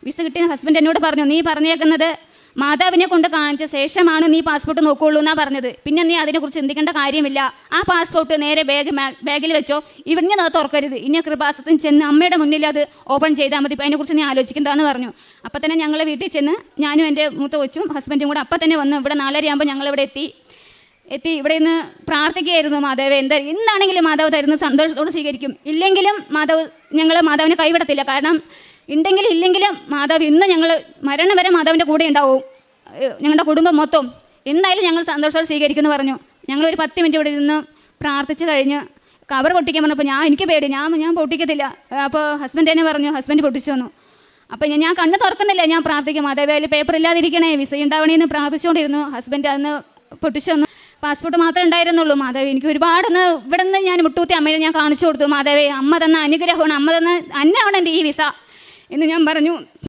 Visa കിട്ടിയ husband എന്നോട് പറഞ്ഞു, നീ പറഞ്ഞേക്കുന്നത് മാതാവിനെ കൊണ്ട് കാണിച്ച ശേഷമാണ് നീ പാസ്പോർട്ട് നോക്കുകയുള്ളൂ എന്നാണ് പറഞ്ഞത്. പിന്നെ നീ അതിനെക്കുറിച്ച് ചിന്തിക്കേണ്ട കാര്യമില്ല. ആ പാസ്പോർട്ട് നേരെ ബാഗിൽ വെച്ചോ, ഇവിടുന്ന് അത് തുറക്കരുത്. ഇനി കൃപാസനത്തിൽ ചെന്ന് അമ്മയുടെ മുന്നിൽ അത് ഓപ്പൺ ചെയ്താൽ മതി. അതിനെക്കുറിച്ച് നീ ആലോചിക്കേണ്ടതെന്ന് പറഞ്ഞു. അപ്പം തന്നെ ഞങ്ങൾ വീട്ടിൽ ചെന്ന് ഞാനും എൻ്റെ മൂത്ത കൊച്ചും ഹസ്ബൻഡും കൂടെ അപ്പം തന്നെ വന്ന് ഇവിടെ 4:30 ഞങ്ങളിവിടെ എത്തി ഇവിടെ നിന്ന് പ്രാർത്ഥിക്കുകയായിരുന്നു. മാതാവ് എന്താണെങ്കിലും മാതാവ് തരുന്ന സന്തോഷത്തോട് സ്വീകരിക്കും. ഇല്ലെങ്കിലും മാതാവിനെ കൈവിടത്തില്ല. കാരണം ഉണ്ടെങ്കിലും ഇല്ലെങ്കിലും മാതാവ് ഇന്ന് ഞങ്ങൾ മരണം വരെ മാതാവിൻ്റെ കൂടെ ഉണ്ടാവും. ഞങ്ങളുടെ കുടുംബം മൊത്തം എന്തായാലും ഞങ്ങൾ സന്തോഷത്തോടെ സ്വീകരിക്കുമെന്ന് പറഞ്ഞു. ഞങ്ങളൊരു 10 മിനിറ്റ് ഇവിടെ ഇരുന്ന് പ്രാർത്ഥിച്ച് കഴിഞ്ഞ് കവർ പൊട്ടിക്കാൻ പറഞ്ഞപ്പോൾ എനിക്ക് പേടി, ഞാൻ പൊട്ടിക്കത്തില്ല. അപ്പോൾ ഹസ്ബൻഡ് തന്നെ പറഞ്ഞു, ഹസ്ബൻഡ് പൊട്ടിച്ചു വന്നു. അപ്പോൾ ഞാൻ കണ്ണ് തുറക്കുന്നില്ല, ഞാൻ പ്രാർത്ഥിക്കും, മാതാവ് അതിൽ പേപ്പർ ഇല്ലാതിരിക്കണേ, വിസ ഉണ്ടാവണേന്ന് പ്രാർത്ഥിച്ചുകൊണ്ടിരുന്നു. ഹസ്ബൻഡ് അന്ന് പൊട്ടിച്ചു വന്നു. പാസ്പോർട്ട് മാത്രമേ ഉണ്ടായിരുന്നുള്ളൂ. മാതാവ് എനിക്ക് ഒരുപാടൊന്ന് ഇവിടെ നിന്ന് ഞാൻ മുട്ടൂത്തി അമ്മയെ ഞാൻ കാണിച്ചു കൊടുത്തു. മാതാവേ, അമ്മ തന്ന അനുഗ്രഹമാണ്, അമ്മ തന്ന അന്നമാണ് എൻ്റെ ഈ വിസ എന്ന് ഞാൻ പറഞ്ഞു.